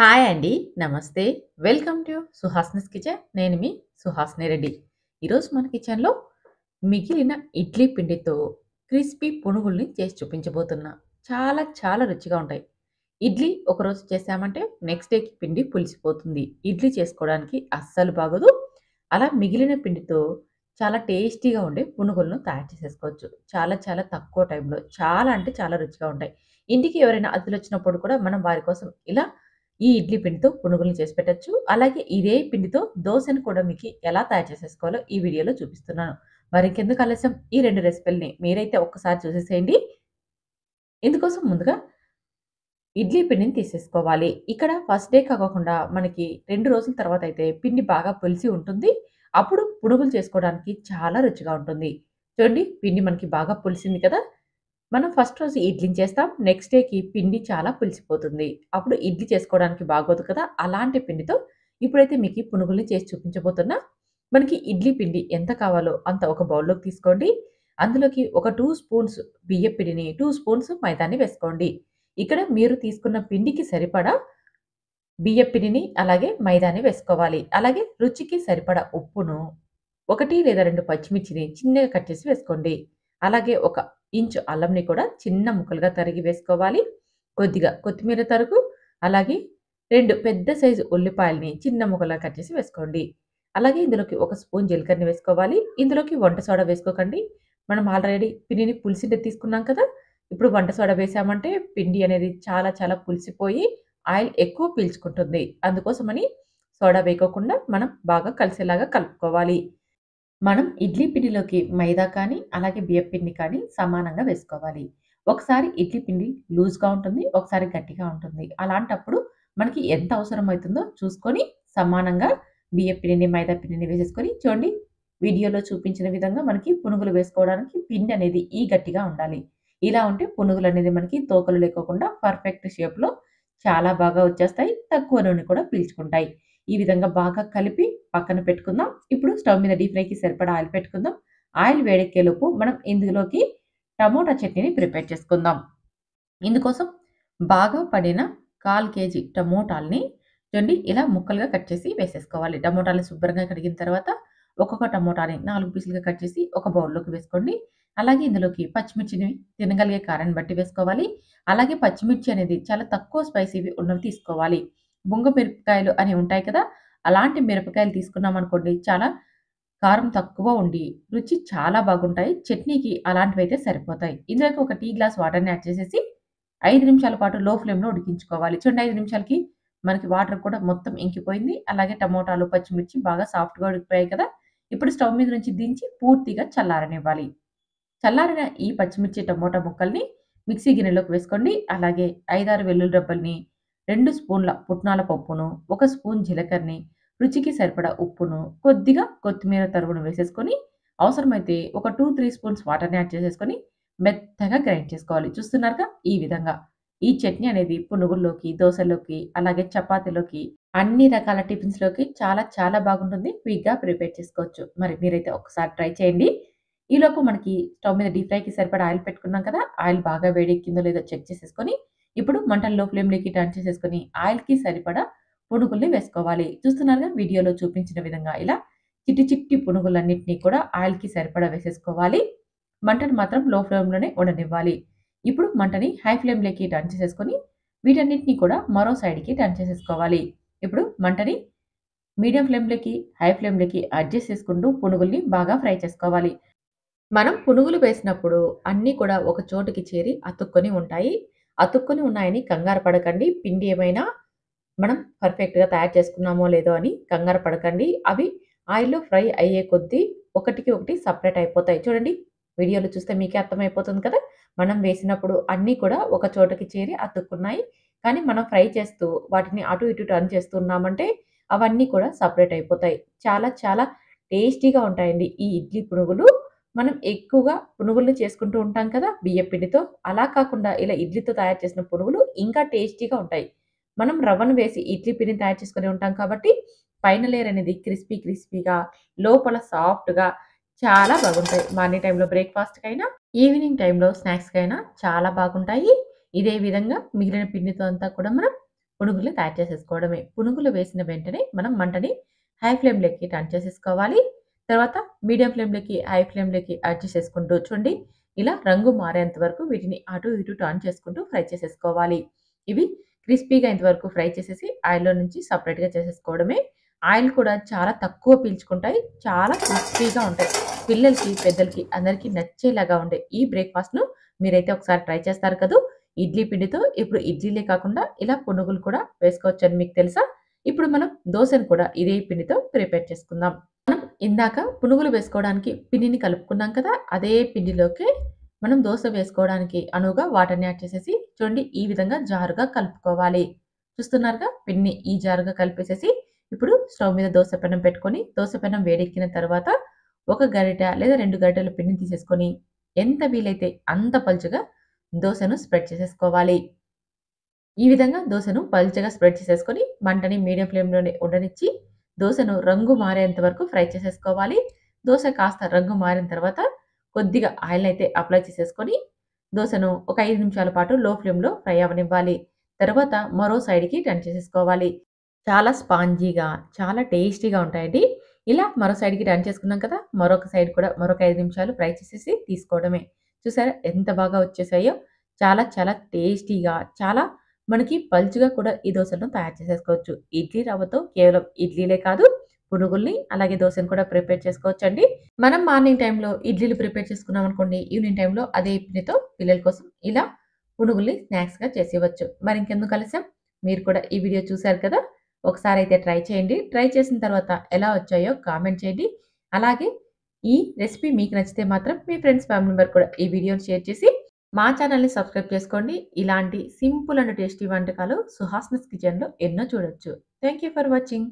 Hi అండి. నమస్తే. Welcome to Suhasini's kitchen. నేను మీ సుహాసిని రెడ్డి. ఈరోజు మన కిచెన్‌లో మిగిలిన ఇడ్లీ పిండితో క్రిస్పీ పునుగుల్ని చేసి చూపించబోతున్నా. చాలా చాలా రుచిగా ఉంటాయి. ఇడ్లీ ఒకరోజు చేశామంటే నెక్స్ట్ డేకి పిండి పులిసిపోతుంది. ఇడ్లీ చేసుకోవడానికి అస్సలు బాగోదు. అలా మిగిలిన పిండితో చాలా టేస్టీగా ఉండే పునుగులను తయారు చేసేసుకోవచ్చు. చాలా చాలా తక్కువ టైంలో. చాలా అంటే చాలా రుచిగా ఉంటాయి. ఇంటికి ఎవరైనా అతిథులొచ్చినప్పుడు కూడా మనం వారి కోసం ఇలా ఈ ఇడ్లీ పిండితో పునుగుల్ని చేసి పెట్టొచ్చు. అలాగే ఇదే పిండితో దోసని కూడా మీకి ఎలా తయారు చేసేసుకోవాలో ఈ వీడియోలో చూపిస్తున్నాను. మరింకెందుకు ఆలస్యం ఈ 2 రెసిపీలని మీరైతే ఒక్కసారి చూసేసేయండి. ఇందుకోసం ముందుగా ఇడ్లీ పిండిని తీసేసుకోవాలి. ఇక్కడ ఫస్ట్ డే కాకోకుండా మనకి 2 రోజుల తర్వాత అయితే పిండి బాగా పులిసి ఉంటుంది. అప్పుడు పునుగులు చేసుకోవడానికి చాలా రుచిగా ఉంటుంది. చూడండి పిండి మనకి బాగా పులిసింది కదా! మనం ఫస్ట్ రోజు ఇడ్లీని చేస్తాం. నెక్స్ట్ డేకి పిండి చాలా పులిసిపోతుంది. అప్పుడు ఇడ్లీ చేసుకోవడానికి బాగోదు కదా! అలాంటి పిండితో ఇప్పుడైతే మీకి పునుగుల్ని చేసి చూపించబోతున్నా. మనకి ఇడ్లీ పిండి ఎంత కావాలో అంత ఒక బౌల్‌లోకి తీసుకోండి. అందులోకి ఒక 2 స్పూన్స్ బియ్యపు పిండిని, 2 స్పూన్స్ మైదాని వేసుకోండి. ఇక్కడ మీరు తీసుకున్న పిండికి సరిపడా బియ్యపు పిండిని, అలాగే మైదాని వేసుకోవాలి. అలాగే రుచికి సరిపడా ఉప్పును, 1 లేదా 2 పచ్చిమిర్చిని చిన్నగా కట్ చేసి వేసుకోండి. అలాగే ఒక ఇంచు అల్లంని కూడా చిన్న ముక్కలుగా తరిగి వేసుకోవాలి. కొద్దిగా కొత్తిమీర తరుగు, అలాగే 2 పెద్ద సైజు ఉల్లిపాయల్ని చిన్న ముక్కలుగా కట్ చేసి వేసుకోండి. అలాగే ఇందులోకి ఒక స్పూన్ జీలకర్రని వేసుకోవాలి. ఇందులోకి వంట సోడా వేసుకోకండి. మనం ఆల్రెడీ పిండిని పులిసిందే తీసుకున్నాం కదా! ఇప్పుడు వంట సోడా వేసామంటే పిండి అనేది చాలా చాలా పులిసిపోయి ఆయిల్ ఎక్కువ పీల్చుకుంటుంది. అందుకోసమని సోడా వేయకోకుండా మనం బాగా కలిసేలాగా కలుపుకోవాలి. మనం ఇడ్లీ పిండిలోకి మైదా కానీ, అలాగే బియ్యపు పిండి కానీ సమానంగా వేసుకోవాలి. ఒకసారి ఇడ్లీ పిండి లూజ్‌గా ఉంటుంది. ఒకసారి గట్టిగా ఉంటుంది. అలాంటప్పుడు మనకి ఎంత అవసరమైతుందో చూసుకొని సమానంగా బియ్యపు పిండిని, మైదా పిండిని వేసేసుకొని చూడండి వీడియోలో చూపించిన విధంగా మనకి పునుగులు వేసుకోవడానికి పిండి అనేది ఈ గట్టిగా ఉండాలి. ఇలా ఉంటే పునుగులనేది మనకి తోకలు లేకోకుండా పర్ఫెక్ట్ షేప్‌లో చాలా బాగా వచ్చేస్తాయి. తక్కువ నూనె కూడా పీల్చుకుంటాయి. ఈ విధంగా బాగా కలిపి పక్కన పెట్టుకుందాం. ఇప్పుడు స్టవ్ మీద డీప్ ఫ్రైకి సరిపడా ఆయిల్ పెట్టుకుందాం. ఆయిల్ వేడెక్కేలోపు మనం ఇందులోకి టమోటా చట్నీని ప్రిపేర్ చేసుకుందాం. ఇందుకోసం బాగా పడిన 1/4 కేజీ టమోటాల్ని చూడండి ఇలా ముక్కలుగా కట్ చేసి వేసేసుకోవాలి. టమోటాలని శుభ్రంగా కడిగిన తర్వాత ఒక్కొక్క టమోటాని 4 పీసులుగా కట్ చేసి ఒక బౌల్‌లోకి వేసుకోండి. అలాగే ఇందులోకి పచ్చిమిర్చిని తినగలిగే కారాన్ని బట్టి వేసుకోవాలి. అలాగే పచ్చిమిర్చి అనేది చాలా తక్కువ స్పైసీవి ఉన్నవి తీసుకోవాలి. బుంగ మిరపకాయలు అని ఉంటాయి కదా! అలాంటి మిరపకాయలు తీసుకున్నామనుకోండి చాలా కారం తక్కువ ఉండి రుచి చాలా బాగుంటాయి. చట్నీకి అలాంటివైతే సరిపోతాయి. ఇందులోకి ఒక టీ గ్లాస్ వాటర్‌ని యాడ్ చేసేసి 5 నిమిషాల పాటు లో ఫ్లేమ్‌లో ఉడికించుకోవాలి. చూడండి 5 నిమిషాలకి మనకి వాటర్ కూడా మొత్తం ఇంకిపోయింది. అలాగే టమోటాలు, పచ్చిమిర్చి బాగా సాఫ్ట్‌గా ఉడికిపోయాయి కదా! ఇప్పుడు స్టవ్ మీద నుంచి దించి పూర్తిగా చల్లారనివ్వాలి. చల్లారిన ఈ పచ్చిమిర్చి, టమోటా ముక్కల్ని మిక్సీ గిన్నెలోకి వేసుకోండి. అలాగే 5, 6 వెల్లుల్లి రెబ్బల్ని, 2 స్పూన్ల పుట్నాల పప్పును, 1 స్పూన్ జీలకర్రని, రుచికి సరిపడా ఉప్పును, కొద్దిగా కొత్తిమీర తరుగును వేసేసుకొని, అవసరమైతే ఒక 2, 3 స్పూన్స్ వాటర్‌ని యాడ్ చేసేసుకొని మెత్తగా గ్రైండ్ చేసుకోవాలి. చూస్తున్నారుగా ఈ విధంగా. ఈ చట్నీ అనేది పునుగుల్లోకి, దోసల్లోకి, అలాగే చపాతీలోకి అన్ని రకాల టిఫిన్స్‌లోకి చాలా చాలా బాగుంటుంది. క్విక్‌గా ప్రిపేర్ చేసుకోవచ్చు. మరి మీరైతే ఒక్కసారి ట్రై చేయండి. ఈలోపు మనకి స్టవ్ మీద డీప్ ఫ్రైకి సరిపడా ఆయిల్ పెట్టుకున్నాం కదా! ఆయిల్ బాగా వేడెక్కిందో లేదో చెక్ చేసేసుకొని, ఇప్పుడు మంటను లో ఫ్లేమ్‌లోకి టర్న్ చేసేసుకొని, ఆయిల్‌కి సరిపడా పునుగుల్ని వేసుకోవాలి. చూస్తున్నారుగా వీడియోలో చూపించిన విధంగా ఇలా చిట్టి చిట్టి పునుగులన్నిటిని కూడా ఆయిల్‌కి సరిపడా వేసేసుకోవాలి. మంటను మాత్రం లో ఫ్లేమ్‌లోనే ఉండనివ్వాలి. ఇప్పుడు మంటని హై ఫ్లేమ్‌లోకి టర్న్ చేసేసుకొని, వీటన్నిటిని కూడా మరో సైడ్‌కి టర్న్ చేసేసుకోవాలి. ఇప్పుడు మంటని మీడియం ఫ్లేమ్‌లోకి, హై ఫ్లేమ్‌లోకి అడ్జస్ట్ చేసుకుంటూ పునుగుల్ని బాగా ఫ్రై చేసుకోవాలి. మనం పునుగులు వేసినప్పుడు అన్నీ కూడా ఒక చోటుకి చేరి అతుక్కొని ఉంటాయి. అతుక్కొని ఉన్నాయని కంగారు పడకండి. పిండి ఏమైనా మనం పర్ఫెక్ట్‌గా తయారు చేసుకున్నామో లేదో అని కంగారు పడకండి. అవి ఆయిల్‌లో ఫ్రై అయ్యే కొద్దీ ఒకటికి ఒకటి సెపరేట్ అయిపోతాయి. చూడండి వీడియోలో చూస్తే మీకే అర్థమైపోతుంది కదా! మనం వేసినప్పుడు అన్నీ కూడా ఒక చోటకి చేరి అతుక్కున్నాయి. కానీ మనం ఫ్రై చేస్తూ వాటిని అటు ఇటు టర్న్ చేస్తున్నామంటే అవన్నీ కూడా సెపరేట్ అయిపోతాయి. చాలా చాలా టేస్టీగా ఉంటాయండి ఈ ఇడ్లీ పునుగులు. మనం ఎక్కువగా పునుగుల్ని చేసుకుంటూ ఉంటాం కదా! బియ్యపు పిండితో. అలా కాకుండా ఇలా ఇడ్లీతో తయారు చేసిన పునుగులు ఇంకా టేస్టీగా ఉంటాయి. మనం రవ్వను వేసి ఇడ్లీ పిండిని తయారు చేసుకొని ఉంటాం కాబట్టి, పైన లేయర్ అనేది క్రిస్పీ క్రిస్పీగా, లోపల సాఫ్ట్‌గా చాలా బాగుంటాయి. మార్నింగ్ టైమ్‌లో బ్రేక్‌ఫాస్ట్‌కైనా, ఈవినింగ్ టైమ్‌లో స్నాక్స్‌కైనా చాలా బాగుంటాయి. ఇదే విధంగా మిగిలిన పిండితో అంతా కూడా మనం పునుగులు తయారు చేసేసుకోవడమే. పునుగులు వేసిన వెంటనే మనం మంటని హై ఫ్లేమ్‌లోకి టర్న్ చేసేసుకోవాలి. తర్వాత మీడియం ఫ్లేమ్‌లోకి, హై ఫ్లేమ్‌లోకి అడ్జస్ట్ చేసుకుంటూ చూడండి ఇలా రంగు మారేంత వరకు వీటిని అటు ఇటు టర్న్ చేసుకుంటూ ఫ్రై చేసేసుకోవాలి. ఇవి క్రిస్పీగా అయ్యేంత వరకు ఫ్రై చేసేసి ఆయిల్‌లో నుంచి సెపరేట్‌గా చేసేసుకోవడమే. ఆయిల్ కూడా చాలా తక్కువ పీల్చుకుంటాయి. చాలా క్రిస్పీగా ఉంటాయి. పిల్లలకి, పెద్దలకి అందరికీ నచ్చేలాగా ఉండే ఈ బ్రేక్‌ఫాస్ట్‌ను మీరైతే ఒకసారి ట్రై చేస్తారు కదూ! ఇడ్లీ పిండితో ఇప్పుడు ఇడ్లీలే కాకుండా ఇలా పునుగులు కూడా వేసుకోవచ్చని మీకు తెలుసా? ఇప్పుడు మనం దోసను కూడా ఇదే పిండితో ప్రిపేర్ చేసుకుందాం. మనం ఇందాక పునుగులు వేసుకోవడానికి పిండిని కలుపుకున్నాం కదా! అదే పిండిలోకే మనం దోస వేసుకోవడానికి అనువుగా వాటర్‌ని యాడ్ చేసేసి చూడండి ఈ విధంగా జారుగా కలుపుకోవాలి. చూస్తున్నారుగా పిండిని ఈ జారుగా కలిపేసేసి ఇప్పుడు స్టవ్ మీద దోస పెనం పెట్టుకొని దోస పెనం వేడెక్కిన తర్వాత ఒక గరిటె లేదా 2 గరిటెల పిండిని తీసేసుకొని ఎంత వీలైతే అంత పలుచగా దోసను స్ప్రెడ్ చేసేసుకోవాలి. ఈ విధంగా దోసను పల్చగా స్ప్రెడ్ చేసేసుకొని మంటని మీడియం ఫ్లేమ్‌లోనే ఉండనిచ్చి దోసను రంగు మారేంత వరకు ఫ్రై చేసేసుకోవాలి. దోస కాస్త రంగు మారిన తర్వాత కొద్దిగా ఆయిల్‌నైతే అప్లై చేసేసుకొని దోసను ఒక 5 నిమిషాల పాటు లో ఫ్లేమ్‌లో ఫ్రై అవ్వనివ్వాలి. తర్వాత మరో సైడ్‌కి టర్న్ చేసేసుకోవాలి. చాలా స్పాంజీగా, చాలా టేస్టీగా ఉంటాయండి. ఇలా మరో సైడ్‌కి టర్న్ చేసుకున్నాం కదా! మరొక సైడ్ కూడా మరొక 5 నిమిషాలు ఫ్రై చేసేసి తీసుకోవడమే. చూసారా ఎంత బాగా వచ్చేసాయో? చాలా చాలా టేస్టీగా, చాలా మనకి పలుచగా కూడా ఈ దోసలను తయారు చేసేసుకోవచ్చు. ఇడ్లీ రవ్వతో కేవలం ఇడ్లీలే కాదు, పునుగుల్ని అలాగే దోసని కూడా ప్రిపేర్ చేసుకోవచ్చండి. మనం మార్నింగ్ టైమ్‌లో ఇడ్లీలు ప్రిపేర్ చేసుకున్నామనుకోండి, ఈవినింగ్ టైమ్‌లో అదే పిండితో పిల్లల కోసం ఇలా పునుగుల్ని స్నాక్స్‌గా చేసేయవచ్చు. మరింకెందుకు ఆలస్యం? మీరు కూడా ఈ వీడియో చూసారు కదా! ఒకసారయితే ట్రై చేయండి. ట్రై చేసిన తర్వాత ఎలా వచ్చాయో కామెంట్ చేయండి. అలాగే ఈ రెసిపీ మీకు నచ్చితే మాత్రం మీ ఫ్రెండ్స్, ఫ్యామిలీ మెంబర్ కూడా ఈ వీడియోని షేర్ చేసి మా ఛానెల్‌ని సబ్స్క్రైబ్ చేసుకోండి. ఇలాంటి సింపుల్ అండ్ టేస్టీ వంటకాలు సుహాస్‌నిస్ కిచెన్‌లో ఎన్నో చూడొచ్చు. Thank you for watching.